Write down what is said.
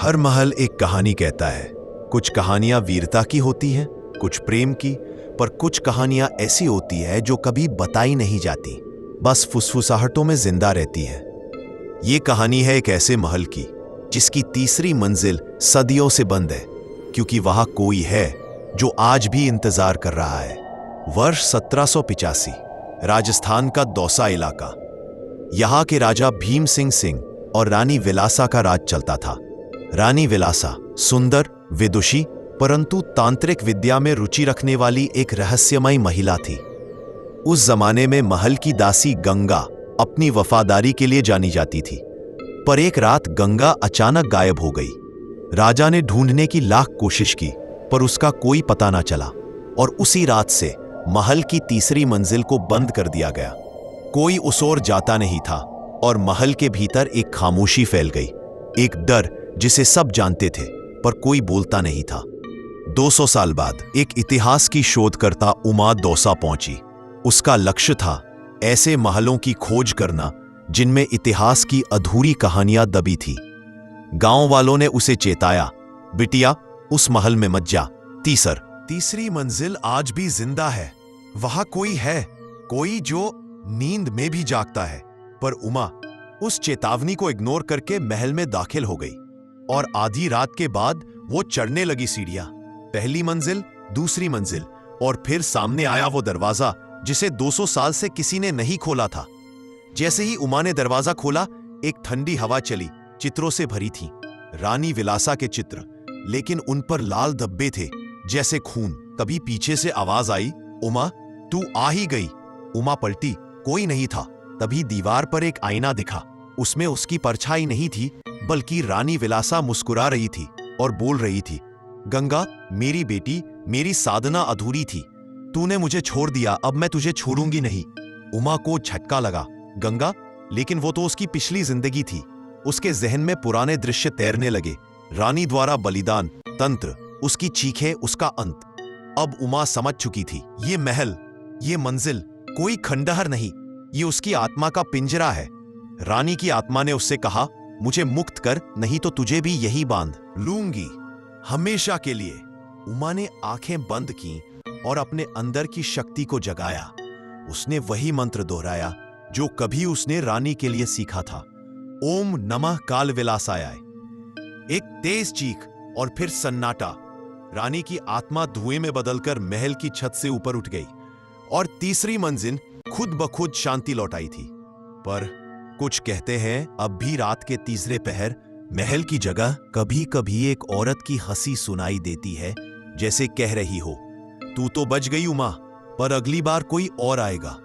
हर महल एक कहानी कहता है। कुछ कहानियां वीरता की होती हैं, कुछ प्रेम की, पर कुछ कहानियां ऐसी होती है जो कभी बताई नहीं जाती, बस फुसफुसाहटों में जिंदा रहती है। ये कहानी है एक ऐसे महल की जिसकी तीसरी मंजिल सदियों से बंद है, क्योंकि वहां कोई है जो आज भी इंतजार कर रहा है। वर्ष 1785, राजस्थान का दौसा इलाका। यहां के राजा भीम सिंह और रानी विलासा का राज चलता था। रानी विलासा सुंदर, विदुषी, परंतु तांत्रिक विद्या में रुचि रखने वाली एक रहस्यमयी महिला थी। उस जमाने में महल की दासी गंगा अपनी वफादारी के लिए जानी जाती थी, पर एक रात गंगा अचानक गायब हो गई। राजा ने ढूंढने की लाख कोशिश की, पर उसका कोई पता ना चला, और उसी रात से महल की तीसरी मंजिल को बंद कर दिया गया। कोई उस ओर जाता नहीं था, और महल के भीतर एक खामोशी फैल गई, एक डर जिसे सब जानते थे पर कोई बोलता नहीं था। 200 साल बाद एक इतिहास की शोधकर्ता उमा दौसा पहुंची। उसका लक्ष्य था ऐसे महलों की खोज करना जिनमें इतिहास की अधूरी कहानियां दबी थी। गांव वालों ने उसे चेताया, बिटिया, उस महल में मत जा। तीसरी मंजिल आज भी जिंदा है। वहां कोई है, कोई जो नींद में भी जागता है। पर उमा उस चेतावनी को इग्नोर करके महल में दाखिल हो गई, और आधी रात के बाद वो चढ़ने लगी सीढ़ियां। पहली मंजिल, दूसरी मंजिल, और फिर सामने आया वो दरवाजा जिसे 200 साल से किसी ने नहीं खोला था। जैसे ही उमा ने दरवाजा खोला, एक ठंडी हवा चली, चित्रों से भरी थी। रानी विलासा के चित्र, लेकिन उन पर लाल धब्बे थे जैसे खून। तभी पीछे से आवाज आई, उमा, तू आ ही गई। उमा पलटी, कोई नहीं था। तभी दीवार पर एक आईना दिखा। उसमें उसकी परछाई नहीं थी, बल्कि रानी विलासा मुस्कुरा रही थी और बोल रही थी, गंगा, मेरी बेटी, मेरी साधना अधूरी थी। तूने मुझे छोड़ दिया, अब मैं तुझे छोड़ूंगी नहीं। उमा को झटका लगा। गंगा? लेकिन वो तो उसकी पिछली जिंदगी थी। उसके जहन में पुराने दृश्य तैरने लगे। रानी द्वारा बलिदान, तंत्र, उसकी चीखें, उसका अंत। अब उमा समझ चुकी थी, ये महल, ये मंजिल कोई खंडहर नहीं, ये उसकी आत्मा का पिंजरा है। रानी की आत्मा ने उससे कहा, मुझे मुक्त कर, नहीं तो तुझे भी यही बांध लूंगी, हमेशा के लिए। उमा ने आंखें बंद की और अपने अंदर की शक्ति को जगाया। उसने वही मंत्र दोहराया जो कभी उसने रानी के लिए सीखा था, ओम नमः काल विलासाय। एक तेज चीख और फिर सन्नाटा। रानी की आत्मा धुएं में बदलकर महल की छत से ऊपर उठ गई, और तीसरी मंजिल खुद ब खुद शांति लौटाई थी। पर कुछ कहते हैं अब भी रात के तीसरे पहर महल की जगह कभी कभी एक औरत की हंसी सुनाई देती है, जैसे कह रही हो, तू तो बच गई उमा, पर अगली बार कोई और आएगा।